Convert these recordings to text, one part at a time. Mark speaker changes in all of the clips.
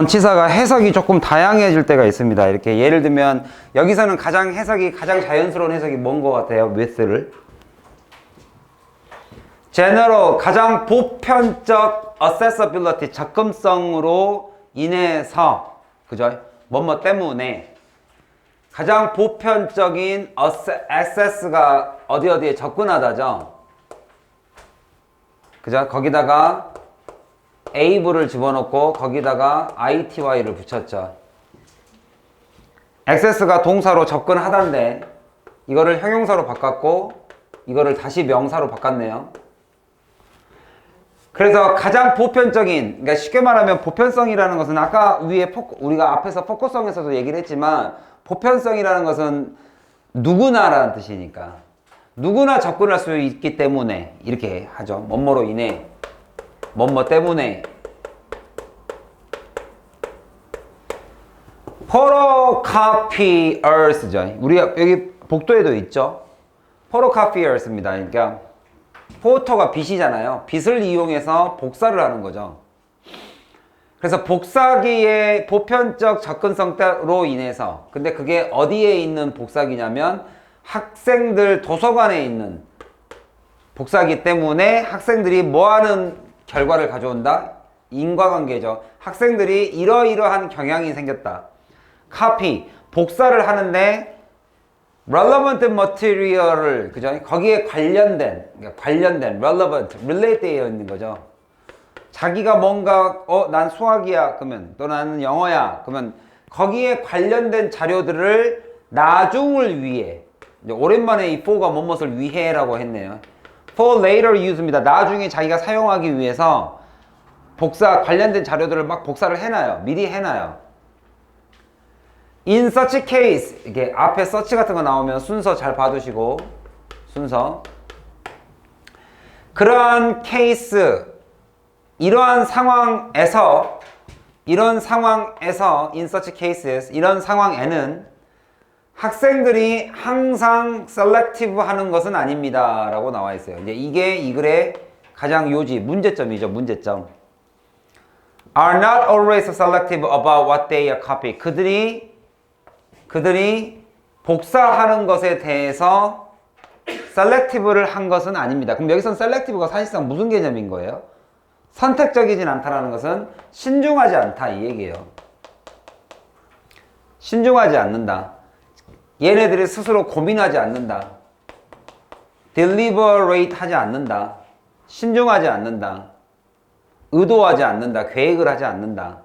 Speaker 1: 전치사가 해석이 조금 다양해질 때가 있습니다. 이렇게 예를 들면 여기서는 가장 자연스러운 해석이 뭔 것 같아요? with를 general 가장 보편적 accessibility 접근성으로 인해서 그죠? 뭐뭐 때문에 가장 보편적인 access가 어디에 접근하다죠. 그죠? 거기다가 able을 집어넣고 거기다가 ity를 붙였죠. access가 동사로 접근하다인데 이거를 형용사로 바꿨고 이거를 다시 명사로 바꿨네요. 그래서 가장 보편적인, 그러니까 쉽게 말하면 보편성이라는 것은 아까 우리가 앞에서 포커성에서도 얘기를 했지만 보편성이라는 것은 누구나라는 뜻이니까 누구나 접근할 수 있기 때문에 이렇게 하죠. 뭐뭐로 인해 뭐뭐 때문에 photocopiers죠. 우리가 여기 복도에도 있죠. photocopiers입니다. 그러니까 포토가 빛이잖아요. 빛을 이용해서 복사를 하는 거죠. 그래서 복사기의 보편적 접근성으로 인해서 근데 그게 어디에 있는 복사기냐면 학생들 도서관에 있는 복사기 때문에 학생들이 뭐하는 결과를 가져온다? 인과관계죠. 학생들이 이러이러한 경향이 생겼다. copy, 복사를 하는데 relevant material을 그죠? 거기에 관련된 relevant, relate 되어 있는 거죠. 자기가 뭔가 난 수학이야 그러면 또 나는 영어야 그러면 거기에 관련된 자료들을 나중을 위해 오랜만에 이 for가 뭐뭇을 위해라고 했네요. for later use입니다. 나중에 자기가 사용하기 위해서 관련된 자료들을 막 복사를 해놔요. 미리 해놔요. In such case 이렇게 앞에 search 같은 거 나오면 순서 잘 봐두시고 순서 그러한 케이스 이러한 상황에서 in such cases 이런 상황에는 학생들이 항상 selective 하는 것은 아닙니다 라고 나와 있어요. 이제 이게 이 글의 가장 문제점이죠. 문제점. are not always selective about what they are copy. 그들이 복사하는 것에 대해서 selective를 한 것은 아닙니다. 그럼 여기서는 selective가 사실상 무슨 개념인 거예요? 선택적이진 않다라는 것은 신중하지 않다 이 얘기예요. 신중하지 않는다. 얘네들이 스스로 고민하지 않는다. deliberate 하지 않는다. 신중하지 않는다. 의도하지 않는다. 계획을 하지 않는다.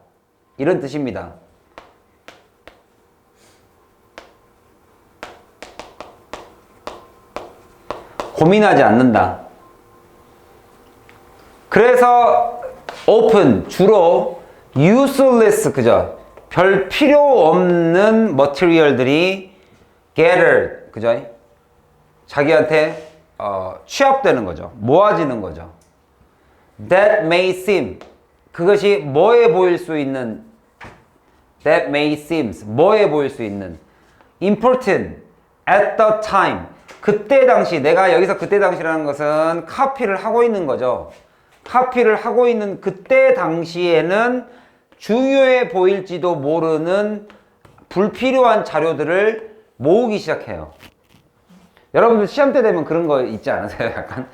Speaker 1: 이런 뜻입니다. 고민하지 않는다. 그래서 often 주로 useless 그죠? 별 필요 없는 material들이 gathered 그죠? 자기한테 취합되는 거죠. 모아지는 거죠. That may seem 그것이 뭐해 보일 수 있는 That may seem 뭐해 보일 수 있는 important at the time 그때 당시 내가 여기서 그때 당시라는 것은 카피를 하고 있는 거죠. 카피를 하고 있는 그때 당시에는 중요해 보일지도 모르는 불필요한 자료들을 모으기 시작해요. 여러분들 시험 때 되면 그런 거 있지 않으세요? 약간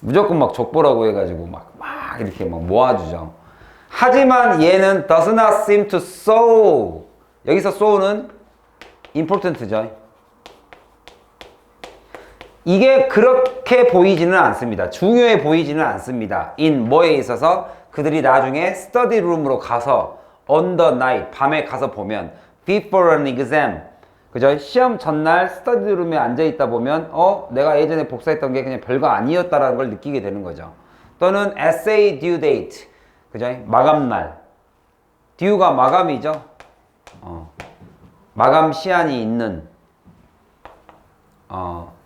Speaker 1: 무조건 막 족보라고 해가지고 막 이렇게 막 모아주죠. 하지만 얘는 does not seem to so 여기서 so는 important죠. 이게 그렇게 보이지는 않습니다. 중요해 보이지는 않습니다. in 뭐에 있어서 그들이 나중에 study room으로 가서 on the night 밤에 가서 보면 before an exam 그죠? 시험 전날 study room에 앉아 있다 보면 내가 예전에 복사했던 게 그냥 별거 아니었다라는 걸 느끼게 되는 거죠. 또는 essay due date 그죠? 마감날 due가 마감이죠. 마감 시한이 있는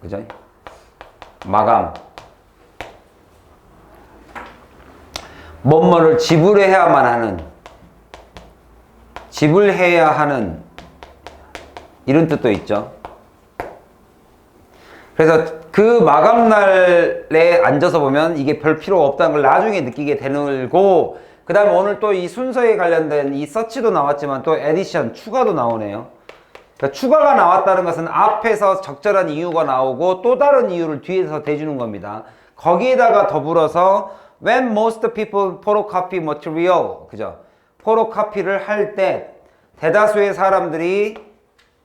Speaker 1: 그죠? 마감 뭐뭐를 지불해야만 하는 지불해야 하는 이런 뜻도 있죠. 그래서 그 마감날에 앉아서 보면 이게 별 필요 없다는 걸 나중에 느끼게 되고 그 다음에 오늘 또 이 순서에 관련된 이 서치도 나왔지만 또 에디션, 추가도 나오네요. 그러니까 추가가 나왔다는 것은 앞에서 적절한 이유가 나오고 또 다른 이유를 뒤에서 대주는 겁니다. 거기에다가 더불어서 when most people photocopy material, 그죠? 포토카피를 할 때 대다수의 사람들이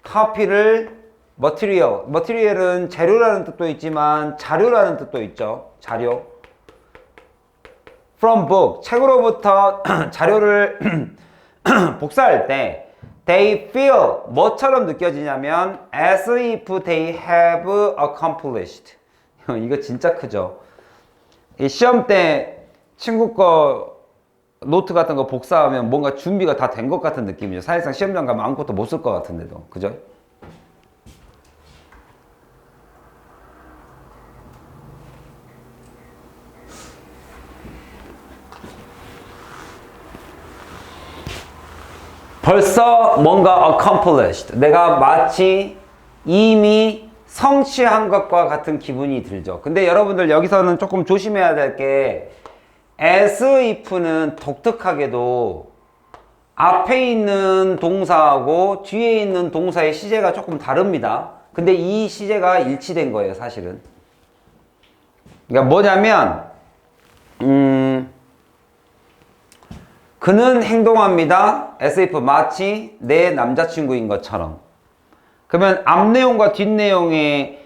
Speaker 1: 카피를 material은 재료라는 뜻도 있지만 자료라는 뜻도 있죠. 자료. from book, 책으로부터 자료를 복사할 때 they feel 뭐처럼 느껴지냐면 as if they have accomplished. 이거 진짜 크죠. 이 시험 때 친구 거 노트 같은 거 복사하면 뭔가 준비가 다 된 것 같은 느낌이죠. 사실상 시험장 가면 아무것도 못 쓸 것 같은데도. 그죠? 벌써 뭔가 accomplished. 내가 마치 이미 성취한 것과 같은 기분이 들죠. 근데 여러분들 여기서는 조금 조심해야 될 게 as if는 독특하게도 앞에 있는 동사하고 뒤에 있는 동사의 시제가 조금 다릅니다. 근데 이 시제가 일치된 거예요, 사실은. 그러니까 뭐냐면 그는 행동합니다. as if 마치 내 남자친구인 것처럼. 그러면 앞 내용과 뒷 내용의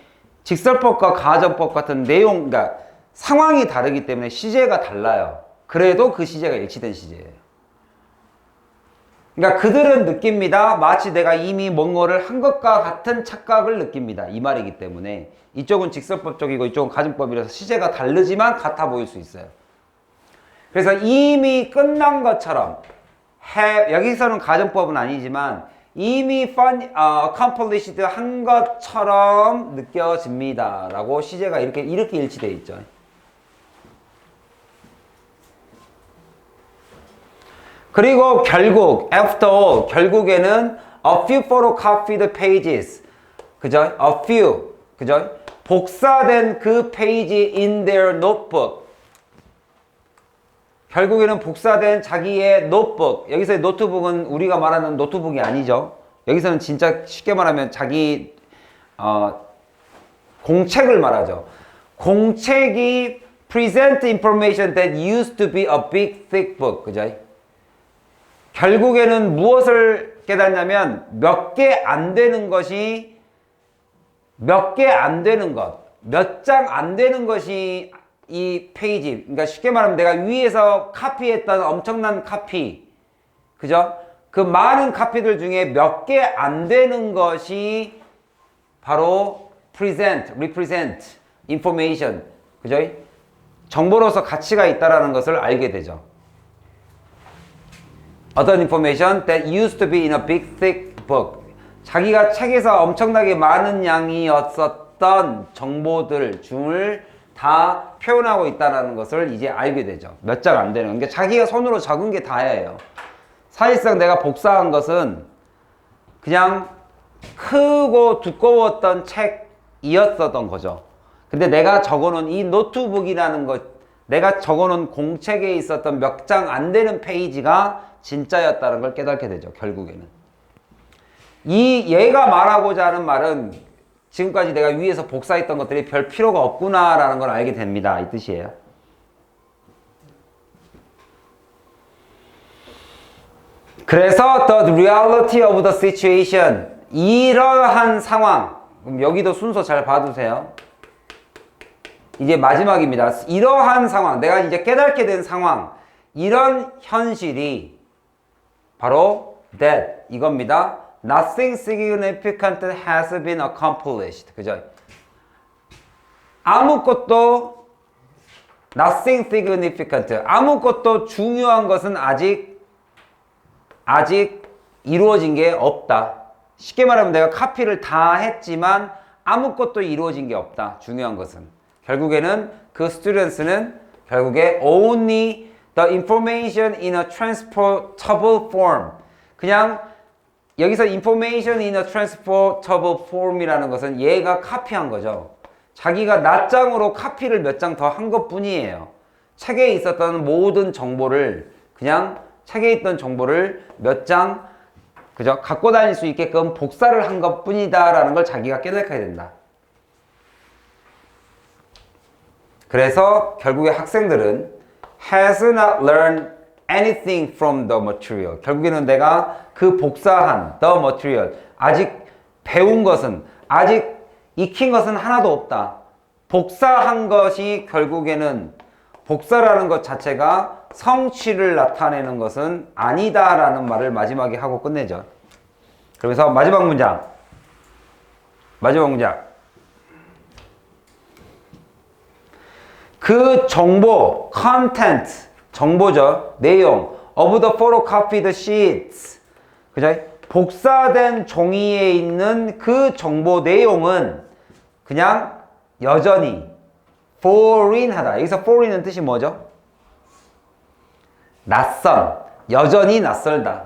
Speaker 1: 직설법과 가정법 같은 내용, 그러니까 상황이 다르기 때문에 시제가 달라요. 그래도 그 시제가 일치된 시제예요. 그러니까 그들은 느낍니다. 마치 내가 이미 뭔가를 한 것과 같은 착각을 느낍니다. 이 말이기 때문에 이쪽은 직설법적이고 이쪽은 가정법이라서 시제가 다르지만 같아 보일 수 있어요. 그래서 이미 끝난 것처럼 여기서는 가정법은 아니지만 이미 accomplished 한 것처럼 느껴집니다. 라고 시제가 이렇게 일치되어 있죠. 그리고 결국 after all 결국에는 a few photocopied pages 그죠? a few 그죠? 복사된 그 페이지 in their notebook 결국에는 복사된 자기의 노트북 여기서의 노트북은 우리가 말하는 노트북이 아니죠. 여기서는 진짜 쉽게 말하면 자기 공책을 말하죠. 공책이 present information that used to be a big thick book 그죠? 결국에는 무엇을 깨닫냐면 몇 개 안 되는 것이 몇 개 안 되는 것, 몇 장 안 되는 것이 이 페이지, 그러니까 쉽게 말하면 내가 위에서 카피했던 엄청난 카피, 그죠? 그 많은 카피들 중에 몇 개 안 되는 것이 바로 represent information, 그죠? 정보로서 가치가 있다라는 것을 알게 되죠. 어떤 information that used to be in a big thick book. 자기가 책에서 엄청나게 많은 양이었었던 정보들 중을 다 표현하고 있다는 것을 이제 알게 되죠. 몇 장 안 되는. 그러니까 자기가 손으로 적은 게 다예요. 사실상 내가 복사한 것은 그냥 크고 두꺼웠던 책이었었던 거죠. 근데 내가 적어놓은 이 노트북이라는 것, 내가 적어놓은 공책에 있었던 몇 장 안 되는 페이지가 진짜였다는 걸 깨닫게 되죠. 결국에는. 얘가 말하고자 하는 말은 지금까지 내가 위에서 복사했던 것들이 별 필요가 없구나라는 걸 알게 됩니다. 이 뜻이에요. 그래서 the reality of the situation 이러한 상황 그럼 여기도 순서 잘 봐두세요. 이제 마지막입니다. 이러한 상황 내가 이제 깨닫게 된 상황 이런 현실이 바로 that 이겁니다. Nothing significant has been accomplished. 그죠? 아무것도 nothing significant 아무것도 중요한 것은 아직 이루어진 게 없다. 쉽게 말하면 내가 카피를 다 했지만 아무것도 이루어진 게 없다. 중요한 것은 결국에는 그 students는 결국에 only the information in a transportable form 그냥 여기서 information in a transportable form이라는 것은 얘가 카피한 거죠. 자기가 낱장으로 카피를 몇 장 더 한 것 뿐이에요. 책에 있었던 모든 정보를 그냥 책에 있던 정보를 몇 장 그죠? 갖고 다닐 수 있게끔 복사를 한 것뿐이다 라는 걸 자기가 깨닫게 된다. 그래서 결국에 학생들은 has not learned anything from the material. 결국에는 내가 그 복사한 the material, 아직 배운 것은, 아직 익힌 것은 하나도 없다. 복사한 것이 결국에는 복사라는 것 자체가 성취를 나타내는 것은 아니다라는 말을 마지막에 하고 끝내죠. 그래서 마지막 문장. 그 정보, content, 정보죠. 내용, of the photocopied sheets. 그죠? 복사된 종이에 있는 그 정보 내용은 그냥 여전히 foreign하다. 여기서 foreign은 뜻이 뭐죠? 낯선, 여전히 낯설다.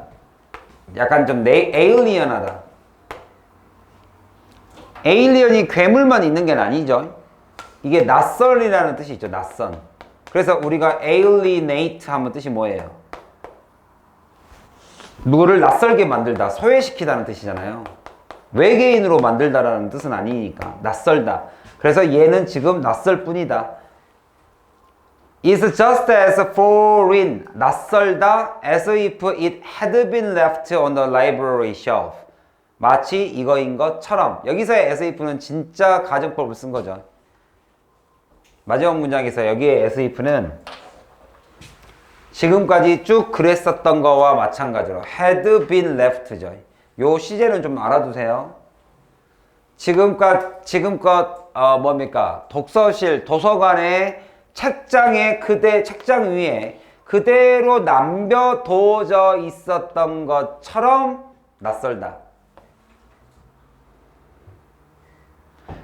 Speaker 1: 약간 좀 에일리언하다. 에일리언이 괴물만 있는 게 아니죠. 이게 낯설이라는 뜻이 있죠. 낯선. 그래서 우리가 alienate 하면 뜻이 뭐예요? 누구를 낯설게 만들다, 소외시키다는 뜻이잖아요. 외계인으로 만들다라는 뜻은 아니니까 낯설다. 그래서 얘는 지금 낯설 뿐이다. is just as foreign, 낯설다, as if it had been left on the library shelf. 마치 이거인 것처럼. 여기서의 as if는 진짜 가정법을 쓴 거죠. 마지막 문장에서 여기에 as if는 지금까지 쭉 그랬었던 거와 마찬가지로 had been left죠. 요 시제는 좀 알아두세요. 지금껏 뭡니까? 독서실, 도서관의 책장에 책장 위에 그대로 남겨둬져 있었던 것처럼 낯설다.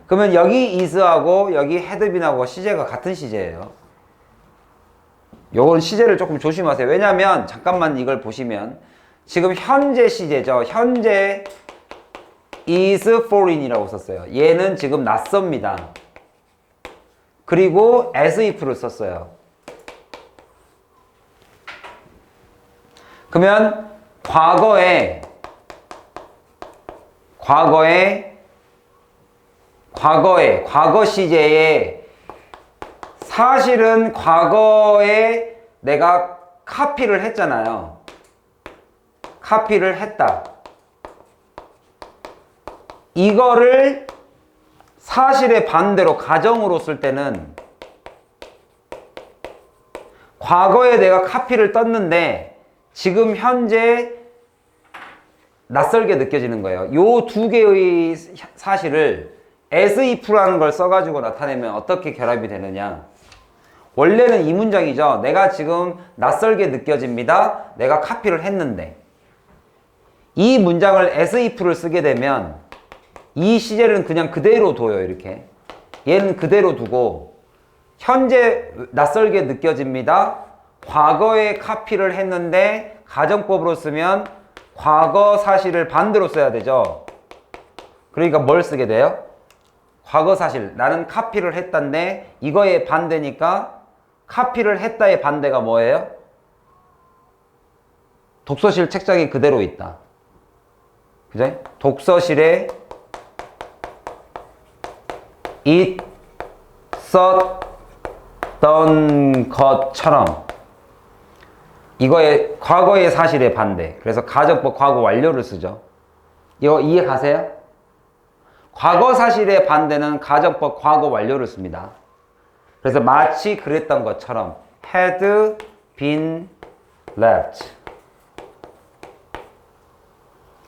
Speaker 1: 그러면 여기 is하고 여기 had been하고 시제가 같은 시제예요. 요건 시제를 조금 조심하세요. 왜냐면 잠깐만 이걸 보시면 지금 현재 시제죠. 현재 is foreign이라고 썼어요. 얘는 지금 낯섭니다. 그리고 as if를 썼어요. 그러면 과거 시제에 사실은 과거에 내가 카피를 했잖아요. 카피를 했다. 이거를 사실의 반대로 가정으로 쓸 때는 과거에 내가 카피를 떴는데 지금 현재 낯설게 느껴지는 거예요. 요 두 개의 사실을 as if라는 걸 써가지고 나타내면 어떻게 결합이 되느냐. 원래는 이 문장이죠. 내가 지금 낯설게 느껴집니다. 내가 카피를 했는데. 이 문장을 as if를 쓰게 되면 이 시제는 그냥 그대로 둬요. 이렇게. 얘는 그대로 두고 현재 낯설게 느껴집니다. 과거에 카피를 했는데 가정법으로 쓰면 과거 사실을 반대로 써야 되죠. 그러니까 뭘 쓰게 돼요? 과거 사실. 나는 카피를 했다인데 이거의 반대니까 카피를 했다의 반대가 뭐예요? 독서실 책장이 그대로 있다. 그죠? 독서실에 있었던 것처럼. 이거의 과거의 사실의 반대. 그래서 가정법 과거 완료를 쓰죠. 이거 이해 가세요? 과거 사실의 반대는 가정법 과거 완료를 씁니다. 그래서 마치 그랬던 것처럼 had been left.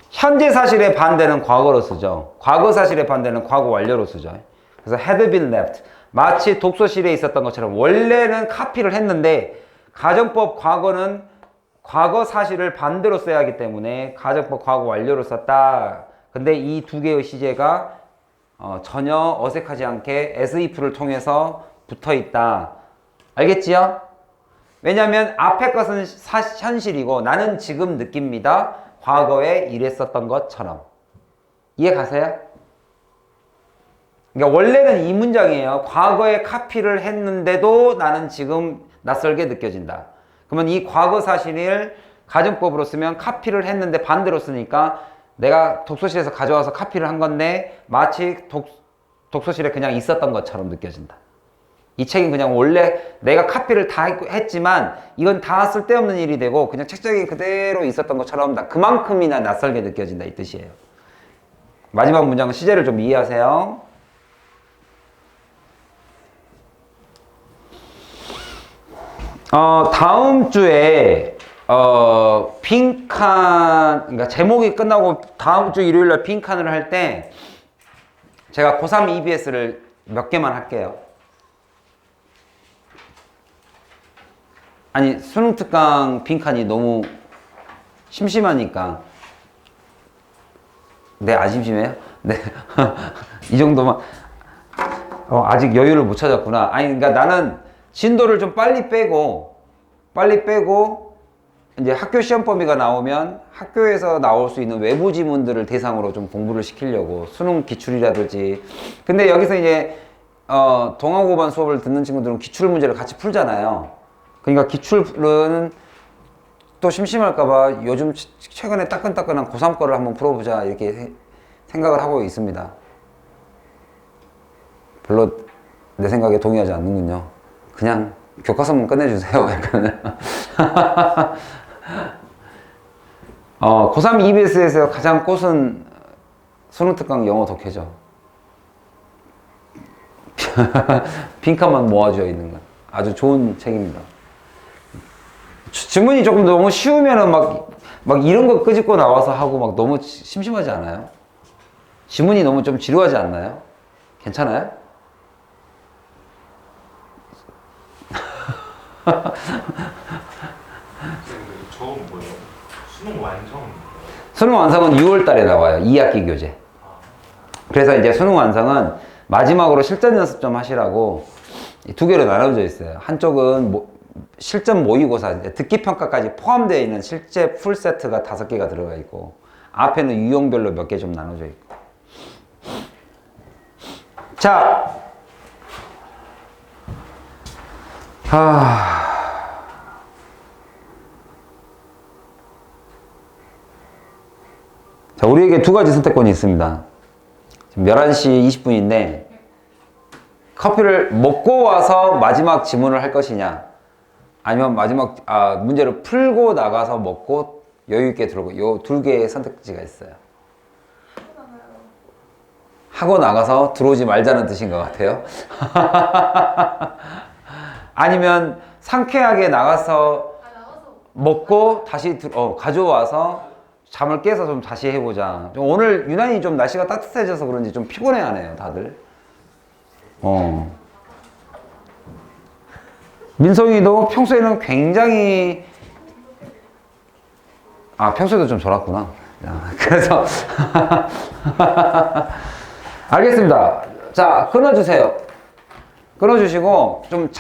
Speaker 1: 현재 사실의 반대는 과거로 쓰죠. 과거 사실의 반대는 과거 완료로 쓰죠. 그래서 had been left. 마치 독서실에 있었던 것처럼 원래는 카피를 했는데 가정법 과거는 과거 사실을 반대로 써야 하기 때문에 가정법 과거 완료로 썼다. 근데 이 두 개의 시제가 전혀 어색하지 않게 as if를 통해서 붙어 있다. 알겠지요? 왜냐면 앞에 것은 현실이고 나는 지금 느낍니다. 과거에 이랬었던 것처럼. 이해 가세요? 그러니까 원래는 이 문장이에요. 과거에 카피를 했는데도 나는 지금 낯설게 느껴진다. 그러면 이 과거 사실을 가정법으로 쓰면 카피를 했는데 반대로 쓰니까 내가 독서실에서 가져와서 카피를 한 건데 마치 독서실에 그냥 있었던 것처럼 느껴진다. 이 책은 그냥 원래 내가 카피를 다 했지만 이건 다 쓸데없는 일이 되고 그냥 책장에 그대로 있었던 것처럼 그만큼이나 낯설게 느껴진다 이 뜻이에요. 마지막 문장은 시제를 좀 이해하세요. 다음 주에 빈칸, 그러니까 제목이 끝나고 다음 주 일요일날 빈칸을 할 때 제가 고3 EBS를 몇 개만 할게요. 아니 수능 특강 빈칸이 너무 심심하니까. 네, 안 심심해요? 네. 이 정도만. 아직 여유를 못 찾았구나. 아니, 그러니까 나는 진도를 좀 빨리 빼고, 이제 학교 시험 범위가 나오면 학교에서 나올 수 있는 외부 지문들을 대상으로 좀 공부를 시키려고. 수능 기출이라든지. 근데 여기서 이제, 동아고반 수업을 듣는 친구들은 기출 문제를 같이 풀잖아요. 그러니까 기출은 또 심심할까봐 요즘 최근에 따끈따끈한 고3 거를 한번 풀어보자 이렇게 생각을 하고 있습니다. 별로 내 생각에 동의하지 않는군요. 그냥 교과서만 끝내주세요. 약간. 고3 EBS에서 가장 꽃은 수능특강 영어 독해죠. 빈칸만 모아져 있는 건 아주 좋은 책입니다. 지문이 조금 너무 쉬우면은 막 이런 거 끄집고 나와서 하고 막 너무 심심하지 않아요? 지문이 너무 좀 지루하지 않나요? 괜찮아요?
Speaker 2: 저건 뭐예요? 수능 완성?
Speaker 1: 수능 완성은 6월 달에 나와요. 2학기 교재. 그래서 이제 수능 완성은 마지막으로 실전 연습 좀 하시라고 두 개로 나눠져 있어요. 한쪽은 실전 모의고사, 듣기 평가까지 포함되어 있는 실제 풀 세트가 5개가 들어가 있고 앞에는 유형별로 몇 개 좀 나눠져 있고. 자, 자, 우리에게 두 가지 선택권이 있습니다. 지금 11시 20분인데 커피를 먹고 와서 마지막 지문을 할 것이냐, 아니면 마지막 문제를 풀고 나가서 먹고 여유 있게 들어오고, 요 두 개의 선택지가 있어요. 하고 나가서 들어오지 말자는 뜻인 것 같아요. 아니면 상쾌하게 나가서 먹고 다시 가져와서 잠을 깨서 좀 다시 해보자. 오늘 유난히 좀 날씨가 따뜻해져서 그런지 좀 피곤해하네요, 다들. 민성이도 평소에는 굉장히 평소에도 좀 졸았구나. 그래서 알겠습니다. 자, 끊어주세요. 끊어주시고 좀